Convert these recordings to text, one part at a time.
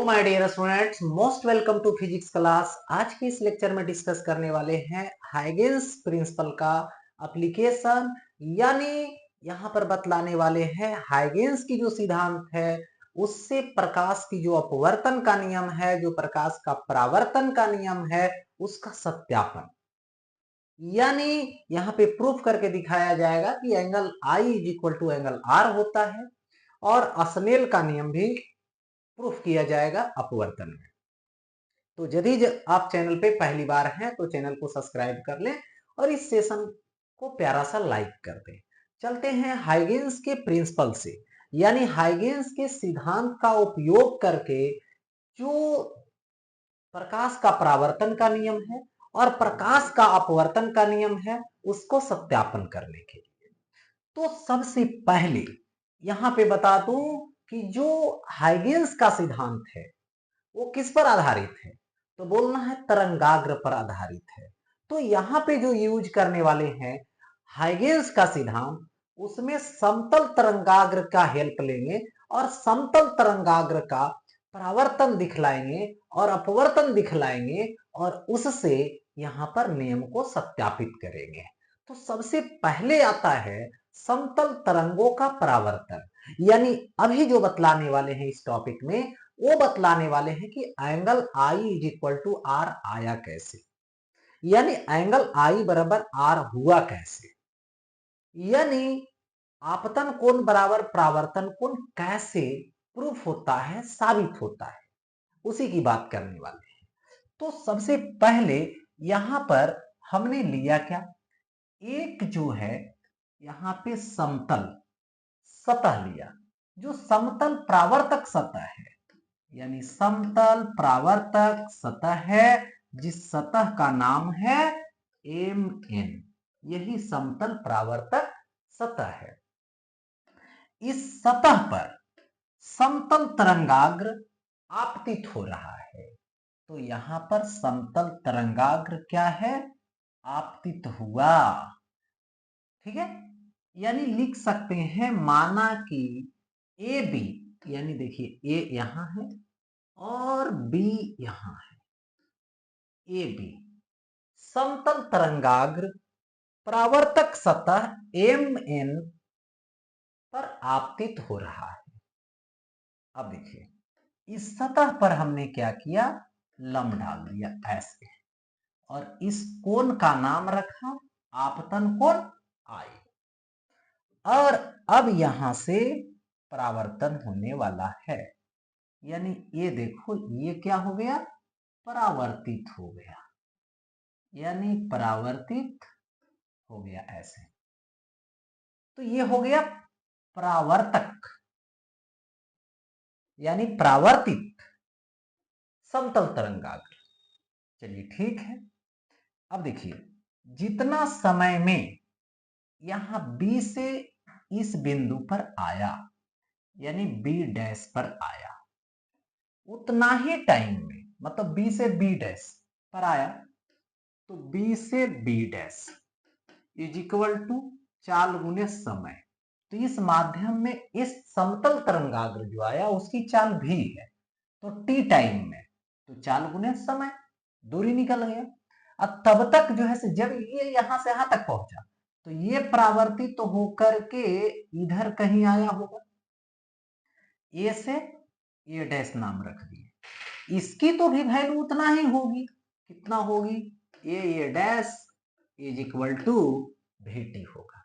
My dear students, most welcome to physics class. आज के इस लेक्चर में डिस्कस करने वाले हैं हाइगेंस प्रिंसिपल का एप्लीकेशन, यानी यहाँ पर बतलाने वाले हैं हाइगेंस की जो सिद्धांत है उससे प्रकाश की जो अपवर्तन का नियम है, जो प्रकाश का परावर्तन का नियम है, उसका सत्यापन। यानी यहाँ पे प्रूफ करके दिखाया जाएगा कि angle I is equal to angle R होता है, और स्नेल का नियम भी प्रूफ किया जाएगा अपवर्तन में। तो यदि आप चैनल पे पहली बार हैं तो चैनल को सब्सक्राइब कर लें और इस सेशन को प्यारा सा लाइक कर दें। चलते हैं हाइगेंस के प्रिंसिपल से, यानी हाइगेंस के सिद्धांत का उपयोग करके जो प्रकाश का परावर्तन का नियम है और प्रकाश का अपवर्तन का नियम है उसको सत्यापन करने के लिए। तो सबसे पहले यहाँ पे बता दूं कि जो हाइगेंस का सिद्धांत है वो किस पर आधारित है, तो बोलना है तरंगाग्र पर आधारित है। तो यहाँ पे जो यूज करने वाले हैं हाइगेंस का सिद्धांत, उसमें समतल तरंगाग्र का हेल्प लेंगे और समतल तरंगाग्र का परावर्तन दिखलाएंगे और अपवर्तन दिखलाएंगे और उससे यहाँ पर नियम को सत्यापित करेंगे। तो सबसे पहले आता है समतल तरंगों का परावर्तन, यानी अभी जो बतलाने वाले हैं इस टॉपिक में वो बतलाने वाले हैं कि angle I is equal to R आया कैसे, यानी एंगल आई बराबर आर हुआ कैसे, यानी आपतन कोण बराबर परावर्तन कोण कैसे प्रूफ होता है, साबित होता है, उसी की बात करने वाले हैं। तो सबसे पहले यहां पर हमने लिया क्या, एक जो है यहाँ पे समतल सतह लिया, जो समतल परावर्तक सतह है, यानी समतल परावर्तक सतह है जिस सतह का नाम है एम एन, यही समतल परावर्तक सतह है। इस सतह पर समतल तरंगाग्र आपतित हो रहा है, तो यहां पर समतल तरंगाग्र क्या है, आपतित हुआ। ठीक है, यानी लिख सकते हैं माना कि ए बी, यानी देखिए ए यहां है और बी यहां है, ए बी समतल तरंगाग्र परावर्तक सतह एम एन पर आपतित हो रहा है। अब देखिए इस सतह पर हमने क्या किया, लंब डाल दिया ऐसे, और इस कोण का नाम रखा आपतन कोण आई, और अब यहां से परावर्तन होने वाला है, यानी ये देखो ये क्या हो गया, परावर्तित हो गया, यानी परावर्तित हो गया ऐसे। तो ये हो गया परावर्तक, यानी परावर्तित समतल तरंगाग्र। चलिए ठीक है, अब देखिए जितना समय में यहां बी से इस बिंदु पर आया, यानी बी डैश पर आया, उतना ही टाइम में, मतलब बी से बी डैश पर आया, तो बी से B dash is equal to चाल गुने समय। तो इस माध्यम में इस समतल तरंगाग्र जो आया उसकी चाल भी है, तो टी टाइम में, तो चाल गुने समय, दूरी निकल गया। अब तब तक जो है जब ये यहां से यहां तक पहुंचा तो ये परावर्तित तो होकर के इधर कहीं आया होगा, ए से ए डैश नाम रख दिए, इसकी तो भी वैल्यू उतना ही होगी, कितना होगी, A dash is equal to VT होगा,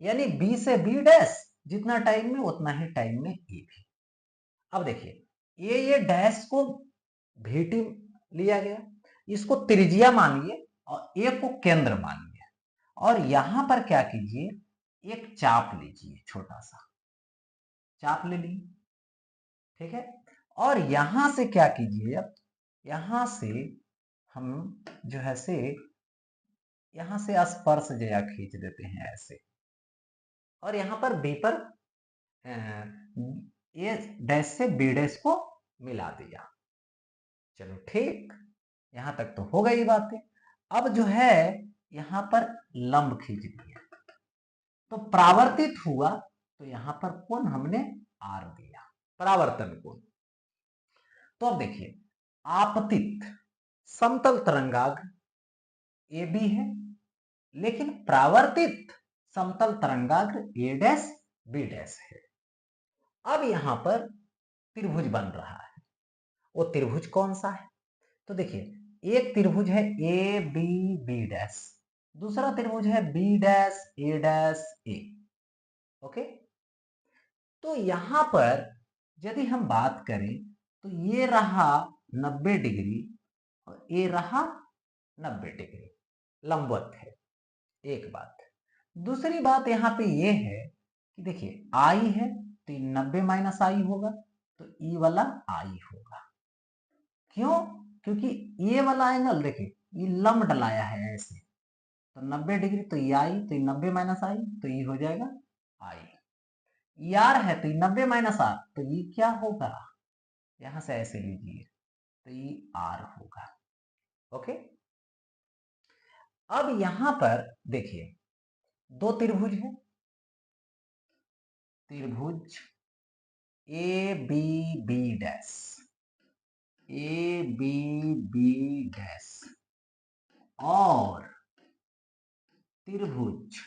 यानी बी से बी डैश जितना टाइम में उतना ही टाइम में ए भी। अब देखिए ये डैश को वीटी लिया गया, इसको त्रिज्या मानिए और ए को केंद्र मानिए, और यहां पर क्या कीजिए, एक चाप लीजिए, छोटा सा चाप ले लीजिए, ठीक है। और यहां से क्या कीजिए, अब यहां से हम जो है से यहां से स्पर्श जया खींच देते हैं ऐसे, और यहां पर बी पर ए डैश से बी डैश को मिला दिया। चलो ठीक, यहां तक तो हो गई बातें। अब जो है यहां पर लंब खींच दिया, तो परावर्तित हुआ, तो यहां पर कोण हमने आर दिया, परावर्तन कोण। तो अब देखिए, आपतित समतल तरंगाग्र ए बी है, लेकिन प्रावर्तित समतल तरंगाग्र ए डैश बी डैश है। अब यहां पर त्रिभुज बन रहा है, वो त्रिभुज कौन सा है? तो देखिए, एक त्रिभुज है ए बी बी डैश, दूसरा त्रिभुज है बी डैश ए। ओके, तो यहां पर यदि हम बात करें तो ये रहा 90 डिग्री और ये रहा 90 डिग्री, लंबवत है। एक बात। दूसरी बात यहाँ पे ये है कि देखिए, आई है तो 90 माइनस आई होगा, तो ई वाला आई होगा। क्यों? क्योंकि ये वाला एंगल देखिए, ये लंब डलाया है ऐसे, तो 90 डिग्री, तो ये आई, तो 90 माइनस आई, तो ये हो जाएगा आई। यार है तो 90 माइनस आर, तो ये क्या होगा? यहां से ऐसे लीजिए, तो ये आर होगा। ओके, अब यहां पर देखिए, दो त्रिभुज है, त्रिभुज A B B dash, A B B dash और त्रिभुज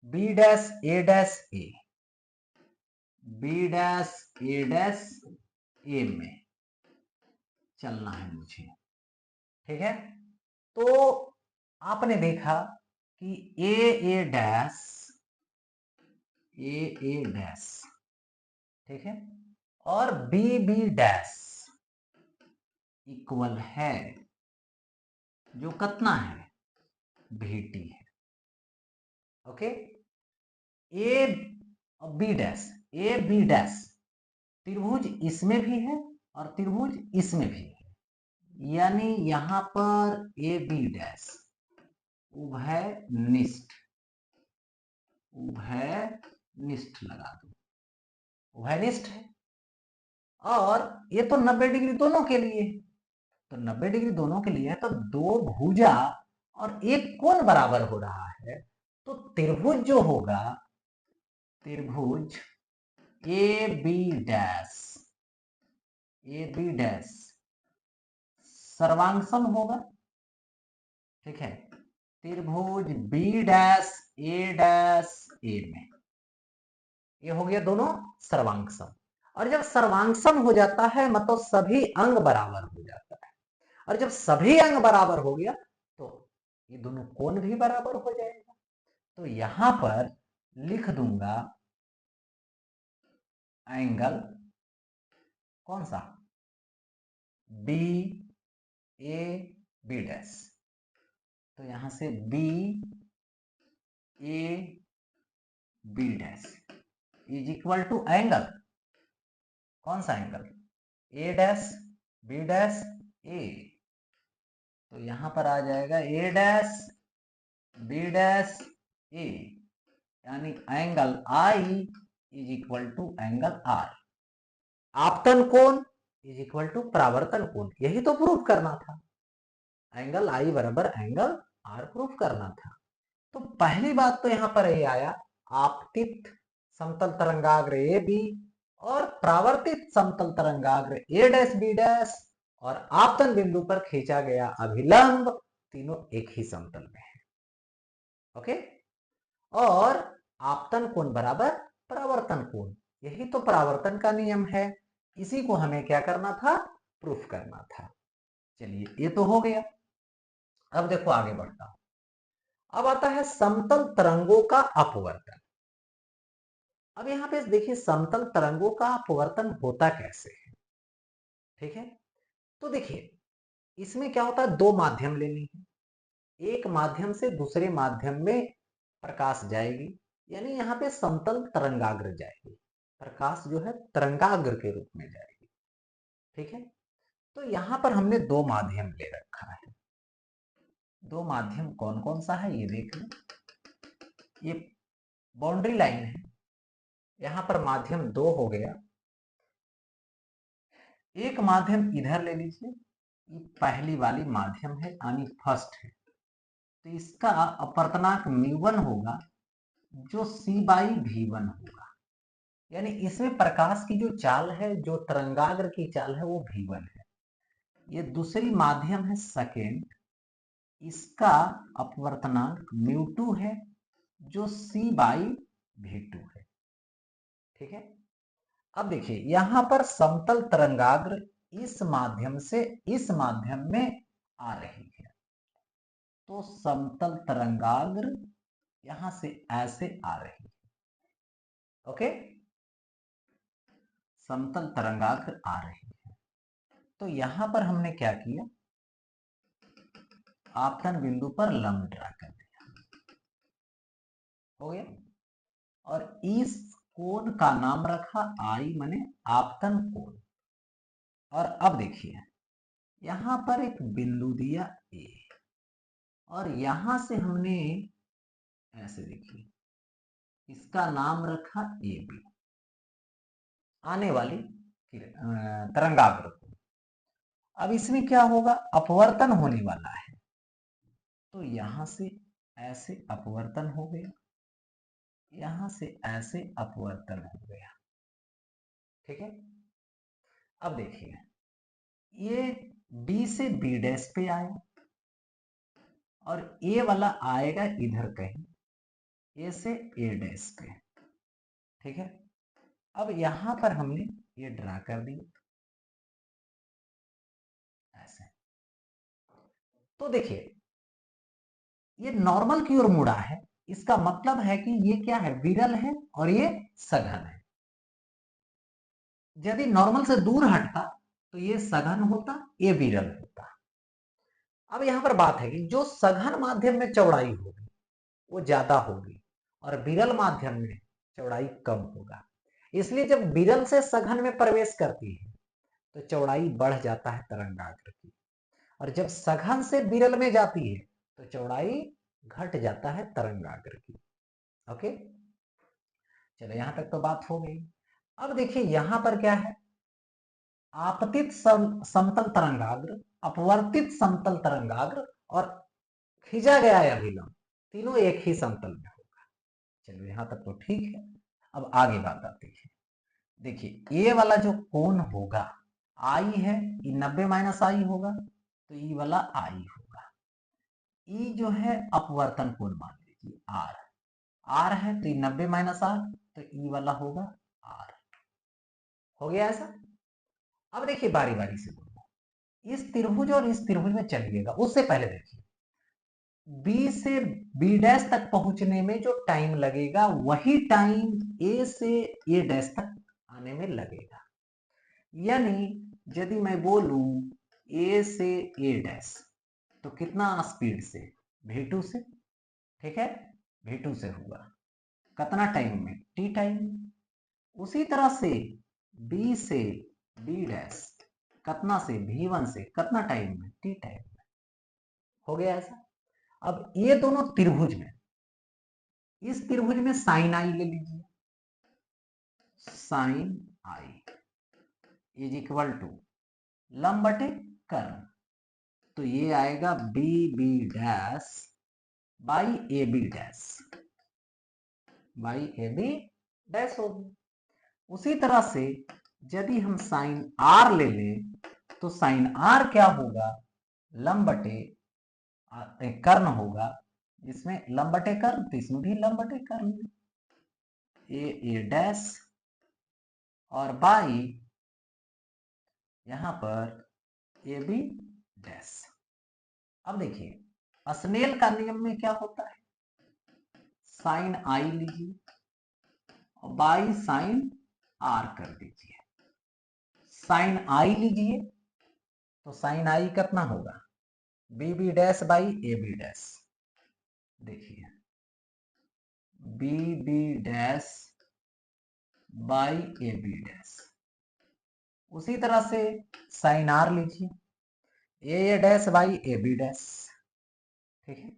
B dash A dash A, B dash A dash A में चलना है मुझे। ठीक है, तो आपने देखा कि ए डैश ए डैश, ठीक है, और बी बी डैश इक्वल है जो कितना है, VT है। Okay, A B dash, A B dash त्रिभुज इसमें भी है और त्रिभुज इसमें भी है, यानी यहां पर ए बी डैश उभयनिष्ठ, उभयनिष्ठ लगा दो, उभयनिष्ठ है। और ये तो 90 डिग्री दोनों के लिए, तो 90 डिग्री दोनों के लिए है, तो दो भुजा और एक कोण बराबर हो रहा है, तो त्रिभुज जो होगा, त्रिभुज ए बी डैश सर्वांगसम होगा। ठीक है, त्रिभुज बी डैश ए में, ये हो गया दोनों सर्वांगसम। और जब सर्वांगसम हो जाता है मतलब सभी अंग बराबर हो जाता है, और जब सभी अंग बराबर हो गया तो ये दोनों कोण भी बराबर हो जाएगा। तो यहां पर लिख दूंगा एंगल कौन सा, बी ए बी डैश, तो यहां से B A B dash is equal to angle कौन सा एंगल, A dash B dash A, तो यहां पर आ जाएगा A dash B dash A, यानी angle I is equal to angle R. आपतन कोण इज इक्वल टू परावर्तन कोण, यही तो प्रूफ करना था, एंगल आई बराबर एंगल आर प्रूफ करना था। तो पहली बात तो यहां पर ये आया, आपतित समतल तरंगाग्र ए बी और प्रावर्तित समतल तरंगाग्र ए डैश बी डैश और आपतन बिंदु पर खींचा गया अभिलंब, तीनों एक ही समतल में है। ओके, और आपतन कोण बराबर परावर्तन कोण, यही तो परावर्तन का नियम है, इसी को हमें क्या करना था, प्रूफ करना था। चलिए, ये तो हो गया। अब देखो आगे बढ़ता हूं, अब आता है समतल तरंगों का अपवर्तन। अब यहां पे देखिए, समतल तरंगों का अपवर्तन होता कैसे है। ठीक है, तो देखिए, इसमें क्या होता है, दो माध्यम लेनी है, एक माध्यम से दूसरे माध्यम में प्रकाश जाएगी, यानी यहाँ पे समतल तरंगाग्र जाएगी, प्रकाश जो है तरंगाग्र के रूप में जाएगी। ठीक है, तो यहां पर हमने दो माध्यम ले रखा है, दो माध्यम कौन कौन सा है ये देख लो, ये बाउंड्री लाइन है, यहां पर माध्यम दो हो गया, एक माध्यम इधर ले लीजिए, ये पहली वाली माध्यम है यानी फर्स्ट है, तो इसका अपवर्तनांक μ1 होगा जो C/V1 होगा, यानी इसमें प्रकाश की जो चाल है, जो तरंगाग्र की चाल है, वो v1 है। ये दूसरी माध्यम है सेकेंड, इसका अपवर्तनांक μ2 है, जो c/v2 है। ठीक है। अब देखिए यहां पर समतल तरंगाग्र इस माध्यम से इस माध्यम में आ रही है, तो समतल तरंगाग्र यहां से ऐसे आ रही है। ओके, समतल तरंगाग्र आ रही है। तो यहां पर हमने क्या किया, आपतन बिंदु पर लंब ड्रा कर दिया, हो गया। और इस कोण का नाम रखा आई, माने आपतन कोण। और अब देखिए यहां पर एक बिंदु दिया ए, और यहां से हमने ऐसे देखिए इसका नाम रखा ए बी, आने वाली तरंगाग्र को। अब इसमें क्या होगा, अपवर्तन होने वाला है, तो यहां से ऐसे अपवर्तन हो गया, यहां से ऐसे अपवर्तन हो गया। ठीक है। अब देखिए ये B से B डैश पे आया, और ए वाला आएगा इधर कहीं, ए से ए डैश पे। ठीक है। अब यहां पर हमने ये ड्रा कर दिया ऐसे। तो देखिए ये नॉर्मल की ओर मुड़ा है, इसका मतलब है कि ये क्या है, विरल है और ये सघन है। यदि नॉर्मल से दूर हटता तो ये सघन होता, ये विरल होता। अब यहां पर बात है कि जो सघन माध्यम में चौड़ाई होगी वो ज्यादा होगी, और विरल माध्यम में चौड़ाई कम होगा। इसलिए जब विरल से सघन में प्रवेश करती है तो चौड़ाई बढ़ जाता है तरंगाग्र की, और जब सघन से विरल में जाती है तो चौड़ाई घट जाता है तरंगाग्र की। ओके, चलो यहां तक तो बात हो गई। अब देखिए यहां पर क्या है, आपतित समतल तरंगाग्र, अपवर्तित समतल तरंगाग्र और खींचा गया अभिलंब, तीनों एक ही समतल में होगा। चलो यहां तक तो ठीक है। अब आगे बात आती है, देखिए ये वाला जो कोण होगा आई है, ये 90 माइनस आई होगा, तो ये वाला आई होगा। ई जो है अपवर्तन कोण मान लीजिए आर, आर है तो ये 90 माइनस आर, तो ई वाला होगा आर। हो गया ऐसा। अब देखिए बारी बारी से बोलो, इस त्रिभुज और इस त्रिभुज में चलिएगा, उससे पहले देखिए बी से बी डैश तक पहुंचने में जो टाइम लगेगा वही टाइम ए से ए डैश तक आने में लगेगा। यानी यदि मैं बोलूं ए से ए डैश, तो कितना स्पीड से, v2 से। ठीक है, v2 से हुआ कितना टाइम में, टी टाइम। उसी तरह से b से b डैश कितना से, v1 से कितना टाइम में, टी टाइम में। हो गया ऐसा। अब ये दोनों त्रिभुज में, इस त्रिभुज में साइन आई ले लीजिए, sine I is equal to लंब बटे कर्ण, तो ये आएगा B B dash by A B dash, by A B dash होगी। उसी तरह से यदि हम साइन आर ले लें तो साइन आर क्या होगा, लंब बटे कर्ण होगा, इसमें लंब बटे कर्ण तो इसमें भी लंब बटे कर्ण, ए डैश और बाई यहां पर ए बी डैश। अब देखिए स्नेल का नियम में क्या होता है, साइन आई लीजिए और बाई साइन आर कर दीजिए। साइन आई लीजिए तो साइन आई कितना होगा, B B dash by A B dash. देखिए B B dash by A B dash. उसी तरह से साइन आर लीजिए, A dash by A B dash. ठीक है,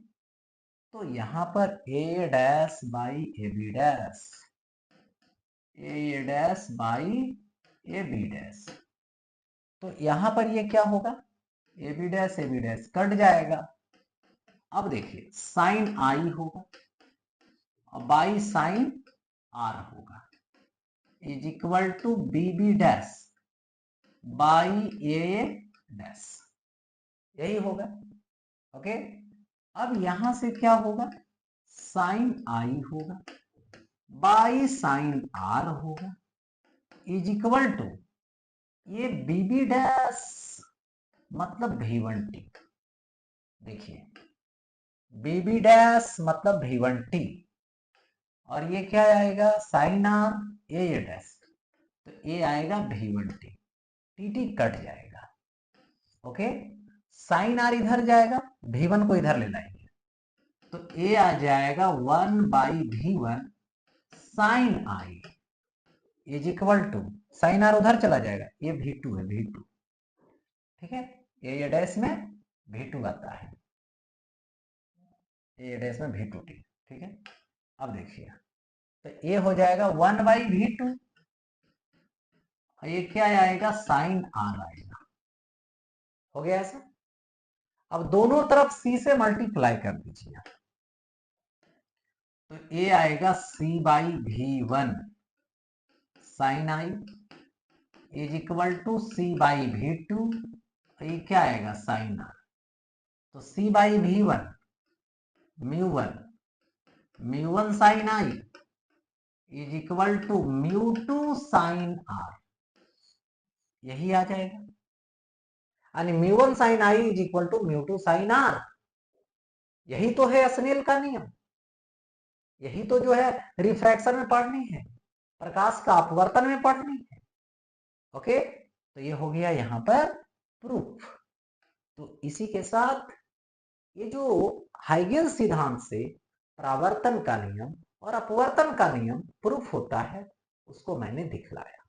तो यहां पर A dash by A B dash, A dash by A B dash, तो यहां पर ये क्या होगा, ए बी डैश कट जाएगा। अब देखिए साइन आई होगा और बाई साइन आर होगा, is equal to B B dash by A dash, यही होगा। ओके, अब यहां से क्या होगा, साइन आई होगा बाई साइन आर होगा इज इक्वल टू ये बीबी डैश मतलब V1t। देखिए बीबी डैश मतलब V1t, और ये क्या आएगा साइन आर ए डैश, तो ये आएगा V1t, टी कट जाएगा। ओके, साइन आर इधर जाएगा, V1 को इधर ले लाएंगे, तो ये आ जाएगा 1/V1 sine I is equal to, sine r उधर चला जाएगा, ये V2 है, V2। ठीक है, ये डैश में V2 आता है, ये डैश में V2t। ठीक है, अब देखिए तो ये हो जाएगा 1/V2, ये क्या आएगा साइन आर आएगा। हो गया ऐसा। अब दोनों तरफ c से मल्टीप्लाई कर दीजिए, तो ये आएगा c/V1 sine I is equal to c/V2, ये क्या आएगा साइन आर, तो c/V1 mu sine I is equal to mu sine r, यही आ जाएगा। यानी mu sine I is equal to mu sine r, यही तो है स्नेल का नियम, यही तो जो है रिफ्रैक्शन में पढ़नी है, प्रकाश का अपवर्तन में पढ़नी है। ओके, तो ये हो गया यहां पर प्रूफ। तो इसी के साथ ये जो हाइगेंस सिद्धांत से परावर्तन का नियम और अपवर्तन का नियम प्रूफ होता है, उसको मैंने दिखलाया।